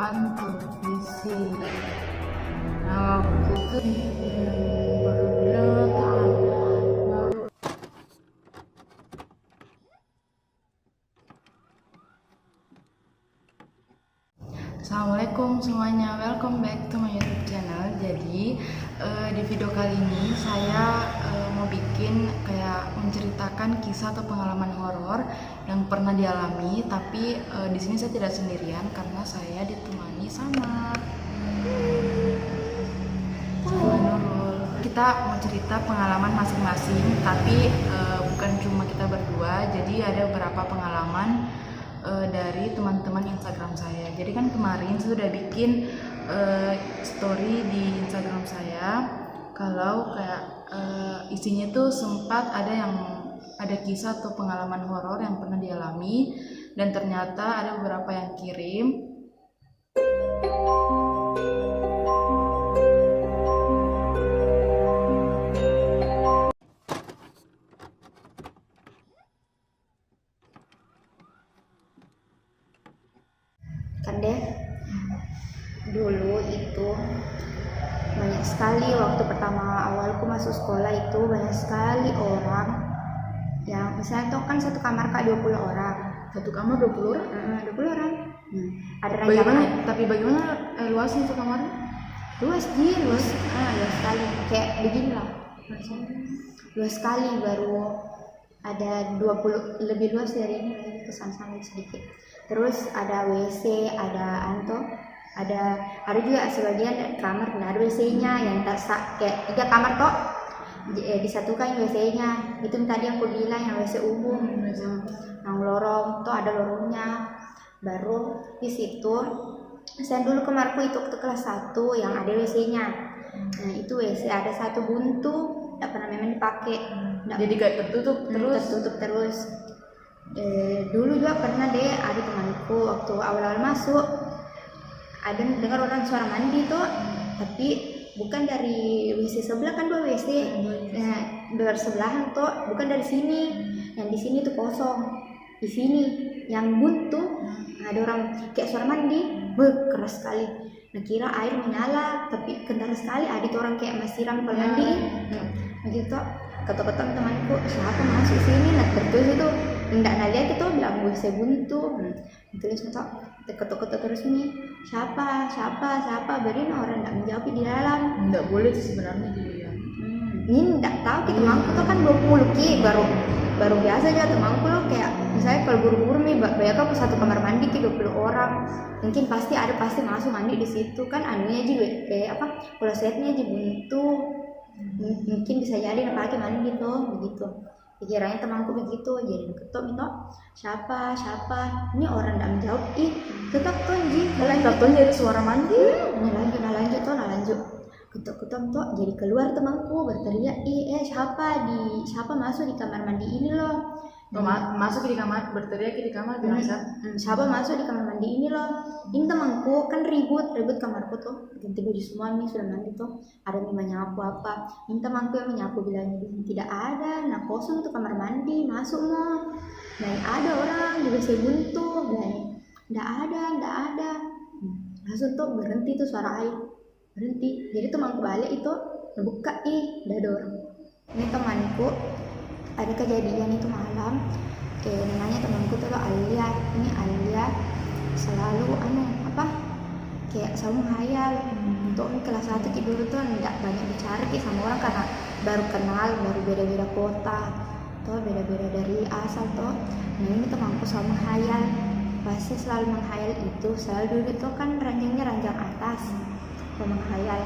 kantor PC. Nah, waktu itu baru datang. Assalamualaikum semuanya, welcome back to my YouTube channel. Jadi di video kali ini saya mau bikin kayak menceritakan kisah atau pengalaman horor yang pernah dialami. Tapi di sini saya tidak sendirian karena saya ditemani sama Nurul. Kita mau cerita pengalaman masing-masing, tapi bukan cuma kita berdua. Jadi ada beberapa pengalaman dari teman-teman Instagram saya. Jadi kan kemarin saya sudah bikin story di Instagram saya kalau kayak isinya tuh sempat ada kisah atau pengalaman horor yang pernah dialami, dan ternyata ada beberapa yang kirim. Kan deh, dulu itu banyak sekali waktu pertama awalku masuk sekolah itu banyak sekali orang yang misalnya tuh kan satu kamar kak 20 orang. Satu kamar 20 orang? 20 orang. Ada Bagaimana? rancangan. Tapi bagaimana luasnya itu kamar? Luas sekali, kayak begini lah. Luas sekali, baru ada 20, lebih luas dari ini lagi, kesan-sana sedikit. Terus ada WC, ada juga sebagian kamar nggak ada WC-nya, yang kayak 3 kamar toh disatukan WC-nya. Itu tadi aku bilang yang WC umum, yang lorong tuh ada lorongnya. Baru di situ saya dulu kamarku itu waktu kelas 1 yang ada WC-nya. Nah itu WC ada satu buntu, nggak pernah memang dipakai. Jadi kayak tertutup terus. Dulu juga pernah deh ada temanku waktu awal-awal masuk ada dengar orang suara mandi tuh, tapi bukan dari WC sebelah, kan 2 WC. Nah, dari sebelahan tuh bukan dari sini, yang di sini tuh kosong, di sini yang buntu ada orang kayak suara mandi, keras sekali. Nah kira air menyala, tapi kental sekali. Ada tuh orang kayak masiram kalau mandi. Begitu ketok-ketok temanku, siapa masuk sini? Nah terus itu nggak lihat itu bilang WC buntu. Terus ketok-ketok terus nih, siapa berin orang nggak menjawab di dalam. Nggak boleh sih sebenarnya gitu ya. Ini nggak tahu, kita temanku tuh kan 20 ki, baru biasa aja temanku loh, kayak misalnya kalau buru-buru nih bayangkan satu kamar mandi ki 20 orang, mungkin pasti masuk mandi di situ kan. Anunya juga klosetnya aja buntu, mungkin bisa jadi pakai mandi gitu begitu. Pikirannya temanku begitu, jadi ketok minta siapa ini orang nggak menjawab. Ketok tuh Jadi suara mandi. Nah lanjut ketok tuh jadi keluar temanku berteriak, siapa masuk di kamar mandi ini loh. Masuk di kamar, berteriak di kamar bilang siapa masuk di kamar mandi ini loh. Ini temanku kan ribut kamarku tuh, ganti baju semua nih, sudah mandi tuh, ada yang menyapu apa. Ini temanku yang menyapu bilang tidak ada, nah kosong tuh kamar mandi, masuk mau. Dan ada orang juga saya buntu, dan tidak ada. Langsung tuh berhenti tuh suara air, berhenti. Jadi temanku balik itu buka, tidak ada orang. Ini temanku ada kejadian itu malam, namanya temanku tuh Alia. Ini Alia selalu kayak selalu menghayal. Untuk kelas 1 dulu tuh nggak banyak bicara sama orang karena baru kenal, baru beda-beda kota tuh, beda-beda dari asal tuh. Nah ini temanku selalu menghayal, pasti selalu menghayal itu. Selalu dulu tuh kan ranjangnya ranjang atas, kalau menghayal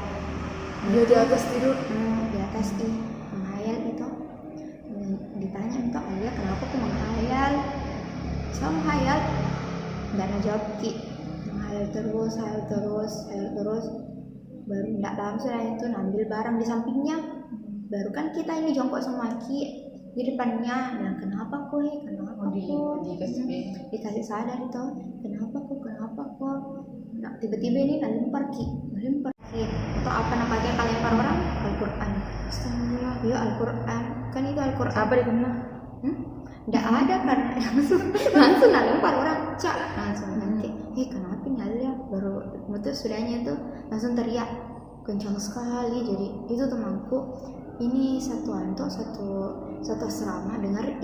dia di atas tidur. Di atas menghayal itu. Ditanya minta Alia kenapa aku menghayal, saya menghayal nggak ada jawab ki, menghayal terus. Baru nggak lama sudah itu ngambil barang di sampingnya. Baru kan kita ini jongkok sama ki di depannya, bilang kenapa kok dikasih sadar itu, kenapa kok. Nah, tiba-tiba ini lempar ki atau apa namanya kalian lempar orang Al-Quran. Astagfirullah, ya Al-Quran kan itu Al-Quran. Apa di kena? Nggak ada kan, langsung lempar orang, langsung nanti. Kenapa nggak lihat? baru betul sudahnya tuh langsung teriak kencang sekali. Jadi itu temanku ini satu asrama dengar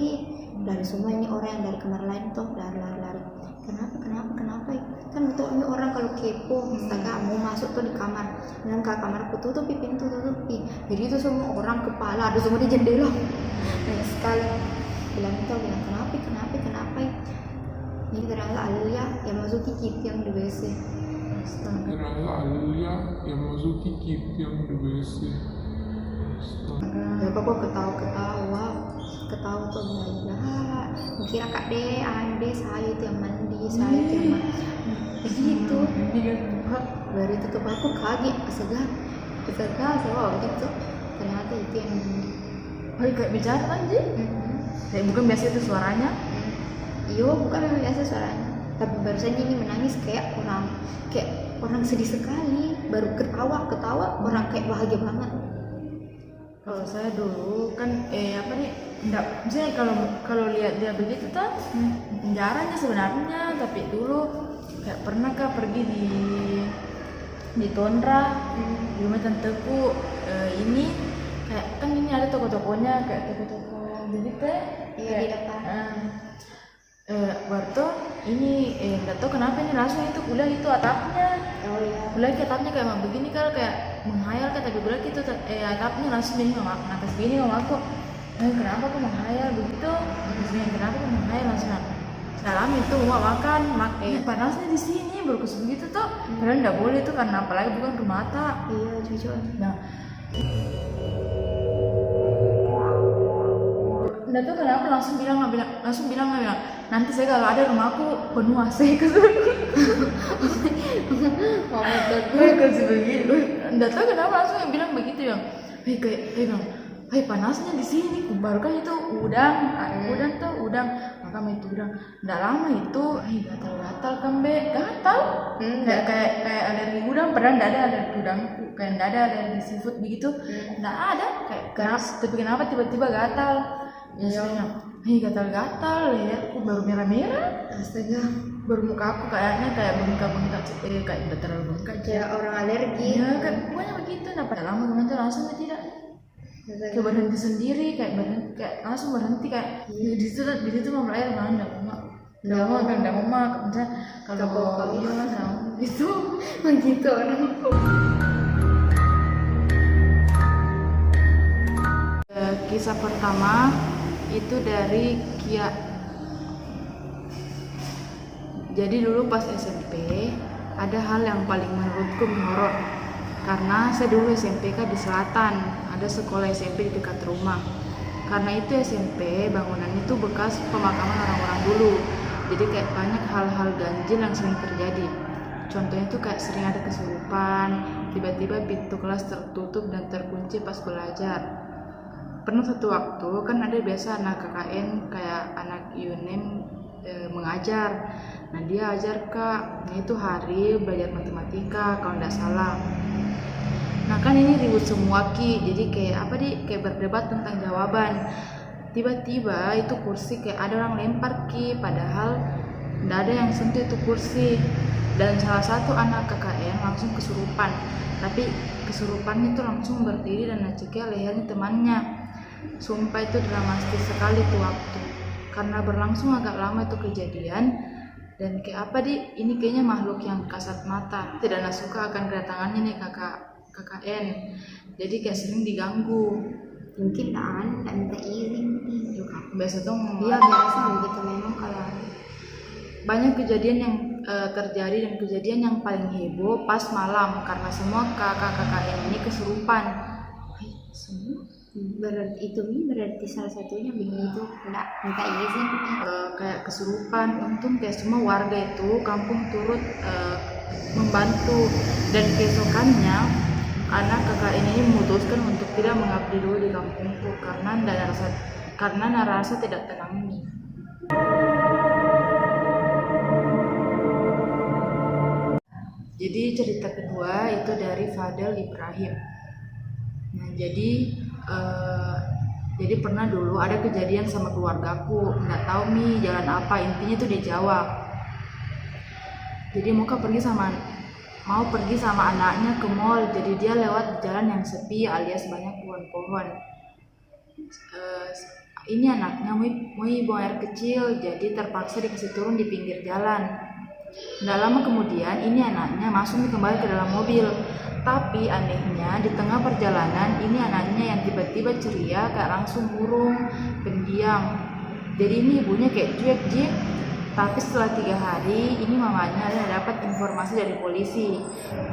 dari semua ini orang yang dari kamar lain tuh lari. Kenapa kan betul ini orang kalau kepo misalkan mau masuk tuh di kamar dan ke kamarku tutupi pintu tutupi. Jadi itu semua orang kepala ada semua di jendela. Nah sekali bilang kenapa ini ternyata Alia yang masuki kip yang di WC. Ya aku ketawa tuh bilang kira kak ade saya itu yang mandi begitu. Baru itu tuh aku kaget segar gitu ternyata itu yang mandi. Kayak bicara aja. Kayak bukan biasa itu suaranya. Iya bukan memang biasa suaranya, tapi baru saja ini menangis kayak orang sedih sekali, baru ketawa orang kayak bahagia banget. Kalau saya dulu kan enggak, misalnya kalau lihat dia begitu tuh jarangnya sebenarnya, tapi dulu kayak pernah pergi di Tondra di rumah tanteku. Ini kayak kan ini ada toko-tokonya kayak toko-toko jadi teh di depan. Waktu ini nggak tahu kenapa ini langsung itu kuliah itu atapnya. Oh iya. Kuliah ke atapnya kayak emang begini kan kayak menghayal kan, tapi kuliah gitu atapnya langsung ini atas gini sama aku. Kenapa aku menghayal begitu? Kenapa aku menghayal langsung dalam itu mau makan panasnya di sini baru kesel begitu tuh. Padahal nggak boleh tuh karena apalagi bukan rumah mata. Iya jujur. Nah, nggak tahu kenapa langsung bilang nanti saya kalau ada rumahku penuh AC begitu. Nggak tahu kenapa langsung yang bilang begitu yang panasnya di sini. Baru kan itu udang makam itu udang. Nggak lama itu gatal kan gatal kayak alergi udang. Padahal nggak ada alergi udang, kayak nggak ada alergi seafood begitu. Nggak ada tapi kenapa tiba-tiba gatal? Gatal-gatal leherku baru merah-merah. Astaga. Baru muka aku kayaknya kayak bengkak-bengkak kayak udah terlalu bengkak kayak orang alergi. Ya kan pokoknya begitu. Nah pada lama kemudian langsung tidak kayak berhenti sendiri, kayak langsung berhenti kayak di situ mau air mana nggak mau misalnya kalau gitu begitu orang. Kisah pertama itu dari Kia. Jadi dulu pas SMP ada hal yang paling menurutku menyorot, karena saya dulu SMP kan di selatan, ada sekolah SMP di dekat rumah. Karena itu SMP bangunan itu bekas pemakaman orang-orang dulu, jadi kayak banyak hal-hal ganjil yang sering terjadi. Contohnya tuh kayak sering ada kesurupan, tiba-tiba pintu kelas tertutup dan terkunci pas belajar. Pernah satu waktu kan ada biasa anak KKN kayak anak UNM mengajar. Nah dia ajar kak, nah itu hari belajar matematika kalau nggak salah. Nah kan ini ribut semua Ki, jadi kayak berdebat tentang jawaban. Tiba-tiba itu kursi kayak ada orang lempar Ki, padahal nggak ada yang sentuh itu kursi. Dan salah satu anak KKN langsung kesurupan, tapi kesurupannya itu langsung berdiri dan naciknya lehernya temannya. Sumpah itu dramatis sekali tuh waktu, karena berlangsung agak lama itu kejadian. Dan ini kayaknya makhluk yang kasat mata, tidak suka akan kedatangannya nih KKN, jadi kayak sering diganggu. Mungkin tak minta izin biasa tuh iya biasa begitu memang. Kalau banyak kejadian yang terjadi, dan kejadian yang paling heboh pas malam karena semua KKN ini kesurupan. Semua berarti salah satunya begitu enggak minta izin kayak kesurupan. Untung kayak semua warga itu kampung turut membantu, dan keesokannya anak KKN ini memutuskan untuk tidak mengabdi dulu di kampungku karena narasa tidak tenang nih. Jadi cerita kedua itu dari Fadel Ibrahim. Nah jadi pernah dulu ada kejadian sama keluargaku, nggak tahu nih jalan apa, intinya itu di Jawa. Jadi muka pergi sama mau pergi sama anaknya ke mall, jadi dia lewat jalan yang sepi alias banyak pohon-pohon. Ini anaknya mau buang air kecil, jadi terpaksa dikasih turun di pinggir jalan. Tidak lama kemudian ini anaknya masuk kembali ke dalam mobil. Tapi anehnya di tengah perjalanan ini anaknya yang tiba-tiba ceria kayak langsung murung, pendiam. Jadi ini ibunya kayak cuek Ji. Tapi setelah 3 hari ini mamanya dapat informasi dari polisi.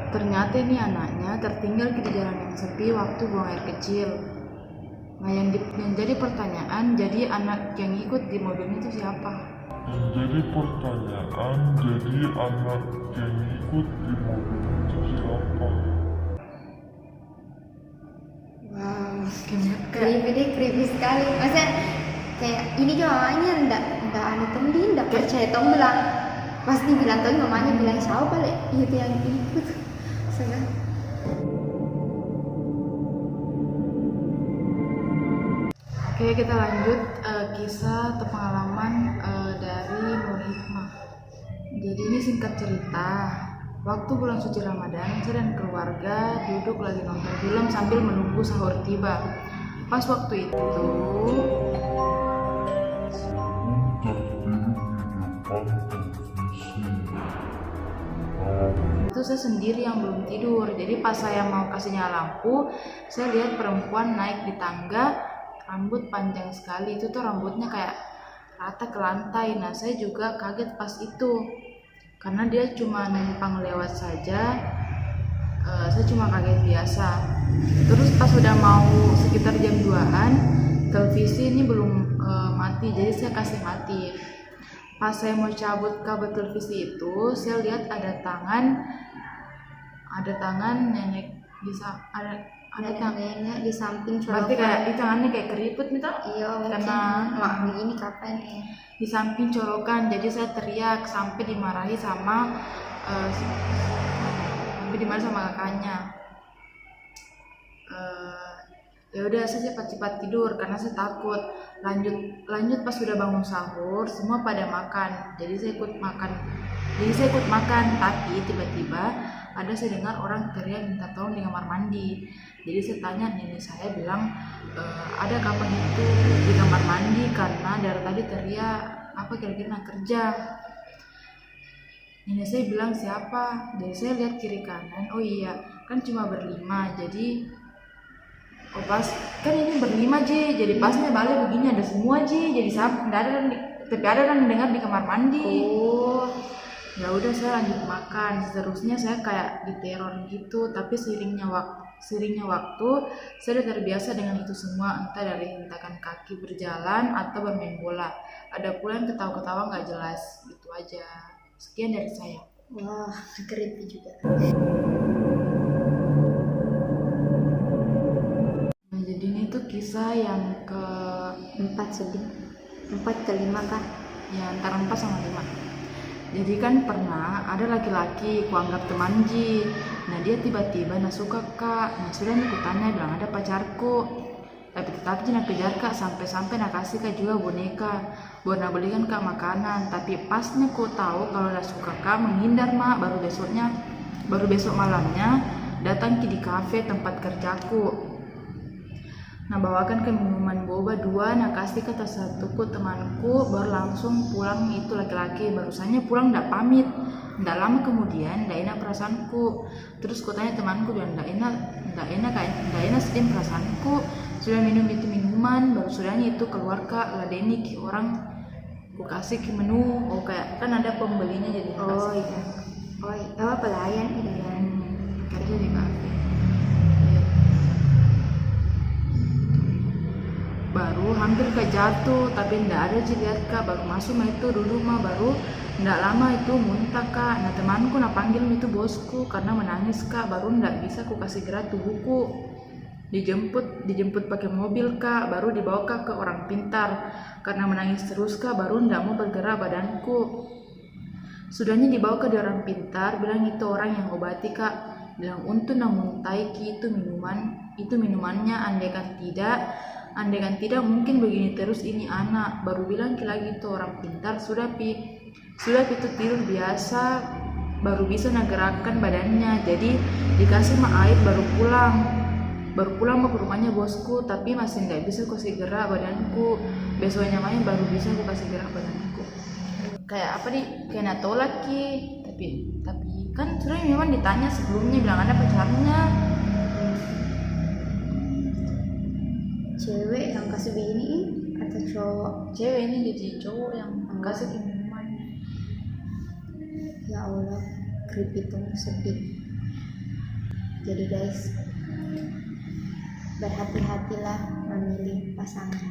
Ternyata ini anaknya tertinggal di jalan yang sepi waktu buang air kecil. Nah yang jadi pertanyaan, jadi anak yang ikut di mobil itu siapa? Jadi pertanyaan, jadi anak yang ikut di mobil itu siapa? Wow, Kayak creepy sekali. Maksudnya kayak ini juga mamanya ndak anu tembi ndak percaya tong bilang, pasti bilang tong mamanya bilang siapa balik itu yang ikut. Sega. Oke, kita lanjut kisah atau pengalaman dari Nur Hikmah. Jadi ini singkat cerita. Waktu bulan suci Ramadan, saya dan keluarga duduk lagi nonton film sambil menunggu sahur tiba. Pas waktu itu saya sendiri yang belum tidur. Jadi pas saya mau kasihnya lampu, saya lihat perempuan naik di tangga, rambut panjang sekali. Itu tuh rambutnya kayak rata ke lantai. Nah saya juga kaget pas itu, karena dia cuma numpang lewat saja. Saya cuma kaget biasa. Terus pas udah mau sekitar jam 2-an, televisi ini belum mati, jadi saya kasih mati. Pas saya mau cabut kabel televisi itu, saya lihat ada tangan nenek ada tangan nenek di samping berarti kayak tangannya kayak keriput gitu. Iya, karena begini kapan ya? Di samping colokan. Jadi saya teriak sampai dimarahi sama kakaknya. Ya udah saya cepat-cepat tidur karena saya takut. Lanjut pas sudah bangun sahur, semua pada makan. Jadi saya ikut makan. Tapi tiba-tiba saya dengar orang teriak minta tolong di kamar mandi. Jadi saya tanya, nenek saya bilang ada kapan itu di kamar mandi karena dari tadi teriak apa kira-kira kerja. Nenek saya bilang siapa? Jadi saya lihat kiri kanan, oh iya kan cuma berlima. Jadi pas kan ini berlima Ji, jadi pasnya balik begini ada semua Ji. Jadi saya nggak ada, tapi ada yang dengar di kamar mandi. Oh, ya udah saya lanjut makan. Seterusnya saya kayak diteror gitu. Tapi seiringnya waktu saya udah terbiasa dengan itu semua, entah dari hentakan kaki berjalan atau bermain bola. Ada pula yang ketawa-ketawa nggak jelas. Gitu aja. Sekian dari saya. wah, creepy juga. Nah, jadi ini tuh kisah yang ke 4 ke 5 kah? ya antara 4 sama 5. Jadi kan pernah ada laki-laki kuanggap teman Ji. Nah dia tiba-tiba suka kak. Nah sudah aku tanya bilang ada pacarku. Tapi tetap Ji kejar kak sampai kasih kak juga boneka. Buat belikan kak makanan. Tapi pasnya ku tahu kalau suka kak menghindar mak. Baru besok malamnya datang di kafe tempat kerjaku. Nah bawakan ke minuman boba 2, nah kasih kata satuku temanku, baru langsung pulang itu laki-laki. Barusannya pulang ndak pamit. Ndak lama kemudian ndak enak perasaanku. Terus ku tanya temanku bilang ndak enak sedih perasaanku. Sudah minum itu minuman, baru sudahnya itu keluar kak ladeni ki orang ku kasih ke menu. Oh kayak kan ada pembelinya jadi Oh iya. Oh iya, pelayan ini ya. Kerja di kafe. Baru hampir jatuh, tapi ndak ada sih lihat kak. Baru masuk itu dulu baru ndak lama itu muntah kak. Nah temanku panggil itu bosku karena menangis kak. Baru ndak bisa ku kasih gerak tubuhku. Dijemput pakai mobil kak. Baru dibawa kak ke orang pintar karena menangis terus kak. Baru ndak mau bergerak badanku. Sudahnya dibawa ke orang pintar, bilang itu orang yang obati kak. Bilang untuk namuntai ki itu minumannya, andaikan tidak mungkin begini terus ini anak. Baru bilang lagi tuh orang pintar sudah itu tidur biasa baru bisa ngegerakkan badannya. Jadi dikasih mah air baru pulang mau ke rumahnya bosku, tapi masih nggak bisa kasih gerak badanku. Besoknya main baru bisa aku kasih gerak badanku. Kayak apa nih, kayak nato lagi. Tapi kan sebenarnya memang ditanya sebelumnya bilang ada pacarnya. Cewek yang kasih begini atau cowok? Cewek ini jadi cowok yang kasih minuman. Ya Allah, creepy tuh, sedih. Jadi guys, berhati-hatilah memilih pasangan.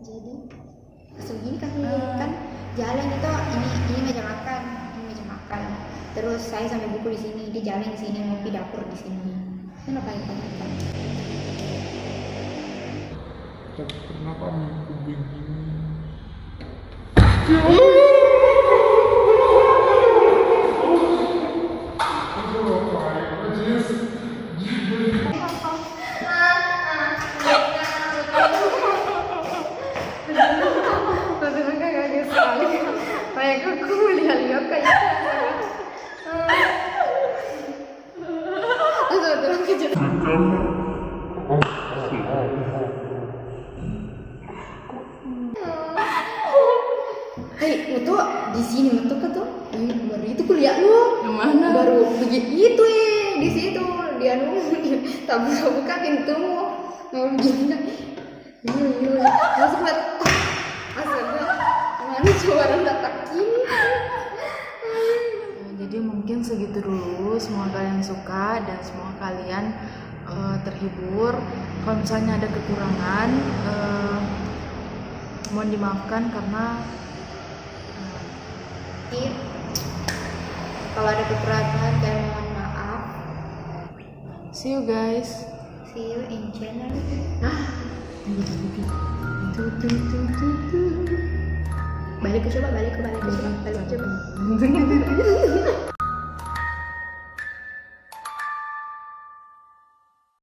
Jadi segini kan jalan itu ini meja makan, terus saya sambil buku di sini, dia jalan di sini, ngopi dapur di sini. Kenapa ya kan? Tapi kenapa aku begini? Tapi mereka kaget sekali. Mereka kuliah-lihat kayak terus kejadian. Itu di sini mentok kan tuh, baru itu kuliah lu. Yang mana? Baru begitu di situ dia tak buka pintumu, mau begini kan? Masuk lihat, astaga, mana coba datang ini? Jadi mungkin segitu dulu. Semoga kalian suka dan semoga kalian terhibur. Kalau misalnya ada kekurangan, mohon dimaafkan karena kalau ada kekurangan kalian mohon maaf. see you guys. See you in channel. Balik ke coba.